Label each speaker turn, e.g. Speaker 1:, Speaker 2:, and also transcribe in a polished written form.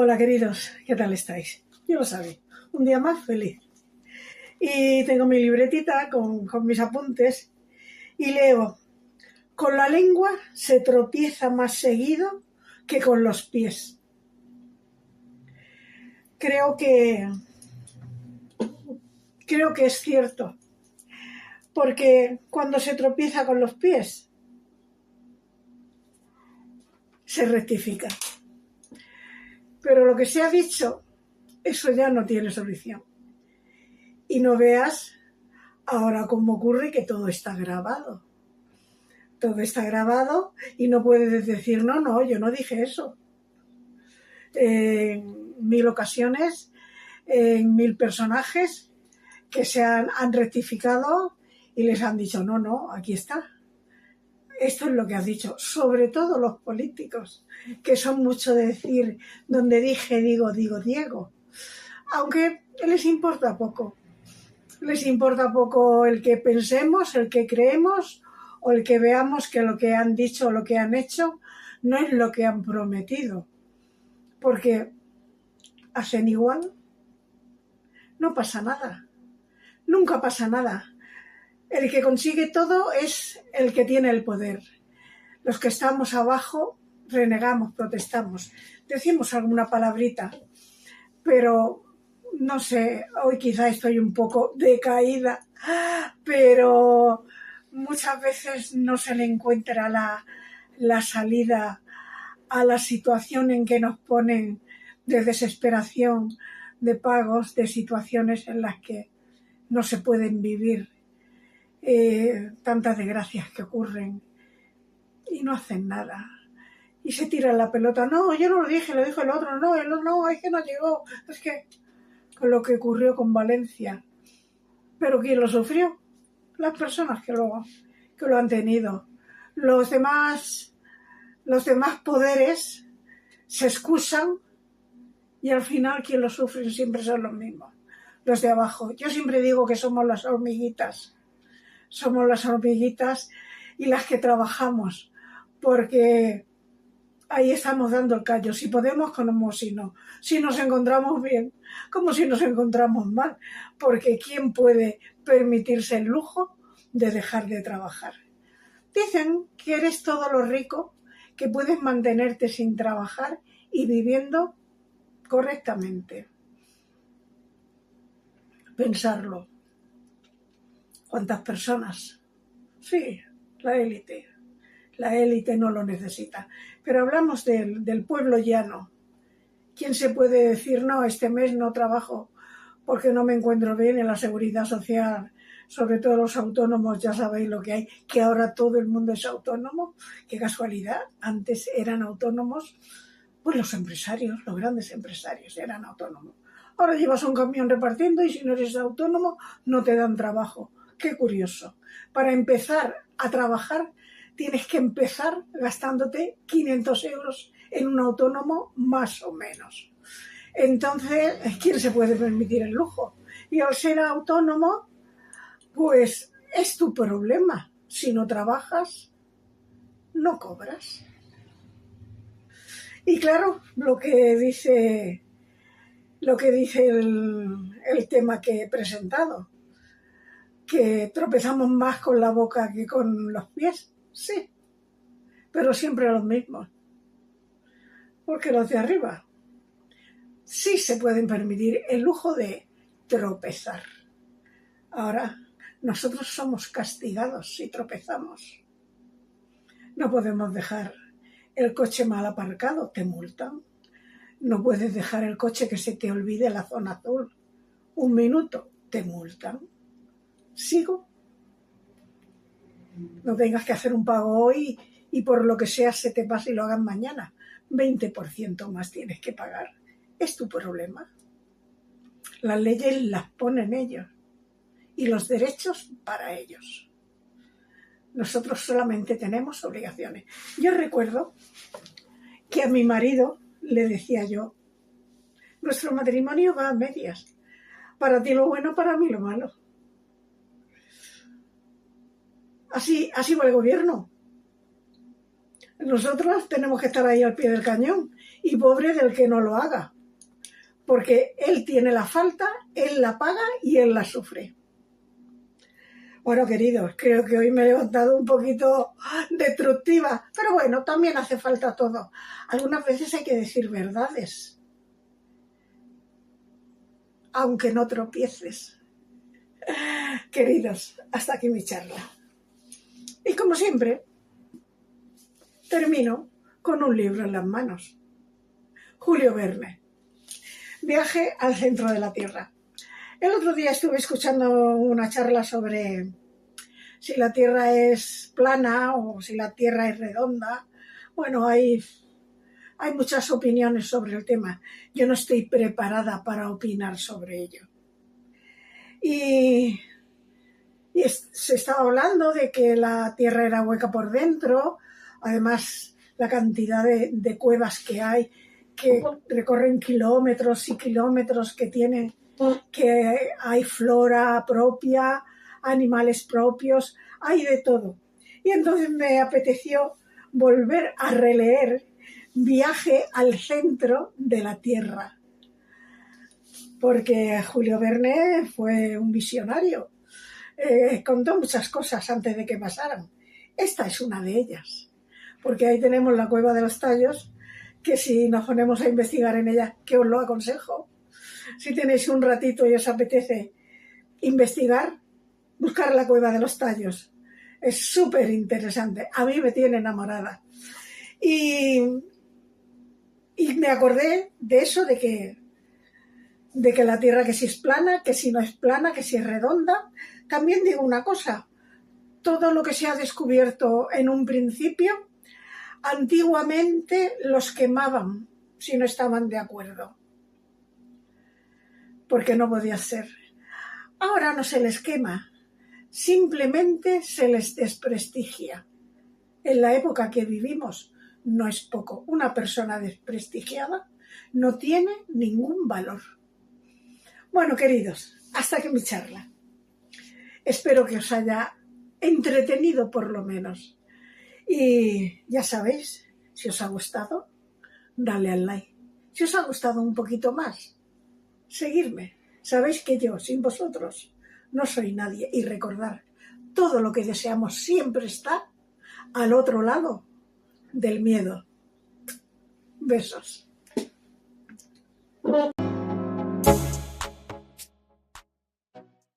Speaker 1: Hola queridos, ¿qué tal estáis? Yo lo sabéis, un día más feliz. Y tengo mi libretita con mis apuntes y leo: con la lengua se tropieza más seguido que con los pies. Creo que es cierto, porque cuando se tropieza con los pies, se rectifica. Pero lo que se ha dicho, eso ya no tiene solución. Y no veas ahora cómo ocurre que todo está grabado. Todo está grabado y no puedes decir, no, yo no dije eso. En 1000 ocasiones, en 1000 personajes que se han rectificado y les han dicho, no, aquí está. Esto es lo que has dicho, sobre todo los políticos, que son mucho de decir, donde dije, digo, Diego. Aunque les importa poco. Les importa poco el que pensemos, el que creemos o el que veamos que lo que han dicho o lo que han hecho no es lo que han prometido. Porque hacen igual, no pasa nada. Nunca pasa nada. El que consigue todo es el que tiene el poder. Los que estamos abajo renegamos, protestamos, decimos alguna palabrita, pero no sé, hoy quizá estoy un poco decaída, pero muchas veces no se le encuentra la salida a la situación en que nos ponen de desesperación, de pagos, de situaciones en las que no se pueden vivir, tantas desgracias que ocurren y no hacen nada. Y se tiran la pelota. No, yo no lo dije, lo dijo el otro. No, es que no llegó. Es que con lo que ocurrió con Valencia. Pero ¿quién lo sufrió? Las personas que lo han tenido. Los demás poderes se excusan y al final quien lo sufre siempre son los mismos, los de abajo. Yo siempre digo que somos las hormiguitas. Somos las hormiguitas y las que trabajamos, porque ahí estamos dando el callo, si podemos como si no, si nos encontramos bien, como si nos encontramos mal, porque ¿quién puede permitirse el lujo de dejar de trabajar? Dicen que eres todo lo rico que puedes mantenerte sin trabajar y viviendo correctamente. Pensarlo. ¿Cuántas personas? Sí, la élite. La élite no lo necesita. Pero hablamos del pueblo llano. ¿Quién se puede decir, no, este mes no trabajo porque no me encuentro bien en la seguridad social? Sobre todo los autónomos, ya sabéis lo que hay, que ahora todo el mundo es autónomo. Qué casualidad, antes eran autónomos, pues los empresarios, los grandes empresarios eran autónomos. Ahora llevas un camión repartiendo y si no eres autónomo no te dan trabajo. Qué curioso. Para empezar a trabajar tienes que empezar gastándote 500 euros en un autónomo más o menos. Entonces, ¿quién se puede permitir el lujo? Y al ser autónomo, pues es tu problema. Si no trabajas, no cobras. Y claro, lo que dice el tema que he presentado, que tropezamos más con la boca que con los pies. Sí, pero siempre los mismos. Porque los de arriba sí se pueden permitir el lujo de tropezar. Ahora, nosotros somos castigados si tropezamos. No podemos dejar el coche mal aparcado, te multan. No puedes dejar el coche que se te olvide la zona azul. 1 minuto, te multan. Sigo. No tengas que hacer un pago hoy y por lo que sea se te pase y lo hagan mañana. 20% más tienes que pagar. Es tu problema. Las leyes las ponen ellos y los derechos para ellos. Nosotros solamente tenemos obligaciones. Yo recuerdo que a mi marido le decía yo, nuestro matrimonio va a medias. Para ti lo bueno, para mí lo malo. Así va el gobierno. Nosotros tenemos que estar ahí al pie del cañón y pobre del que no lo haga. porque él tiene la falta, él la paga y él la sufre. Bueno, queridos, creo que hoy me he levantado un poquito destructiva, pero bueno, también hace falta todo. Algunas veces hay que decir verdades, aunque no tropieces. Queridos, hasta aquí mi charla. Y como siempre, termino con un libro en las manos. Julio Verne, Viaje al centro de la Tierra. El otro día estuve escuchando una charla sobre si la Tierra es plana o si la Tierra es redonda. Bueno, hay muchas opiniones sobre el tema. Yo no estoy preparada para opinar sobre ello. Y se estaba hablando de que la Tierra era hueca por dentro, además la cantidad de cuevas que hay, que recorren kilómetros y kilómetros, que hay flora propia, animales propios, hay de todo. Y entonces me apeteció volver a releer Viaje al centro de la Tierra, porque Julio Verne fue un visionario. Contó muchas cosas antes de que pasaran. Esta es una de ellas, porque ahí tenemos la Cueva de los Tallos, que si nos ponemos a investigar en ella, que os lo aconsejo. Si tenéis un ratito y os apetece investigar, buscar la Cueva de los Tallos. Es súper interesante. A mí me tiene enamorada. Y me acordé de eso, de que la Tierra, que si es plana, que si no es plana, que si es redonda. También digo una cosa, todo lo que se ha descubierto en un principio, antiguamente los quemaban si no estaban de acuerdo, porque no podía ser. Ahora no se les quema, simplemente se les desprestigia. En la época que vivimos no es poco. Una persona desprestigiada no tiene ningún valor. Bueno, queridos, hasta aquí mi charla. Espero que os haya entretenido por lo menos. Y ya sabéis, si os ha gustado, dale al like. Si os ha gustado un poquito más, seguidme. Sabéis que yo, sin vosotros, no soy nadie. Y recordad, todo lo que deseamos siempre está al otro lado del miedo. Besos.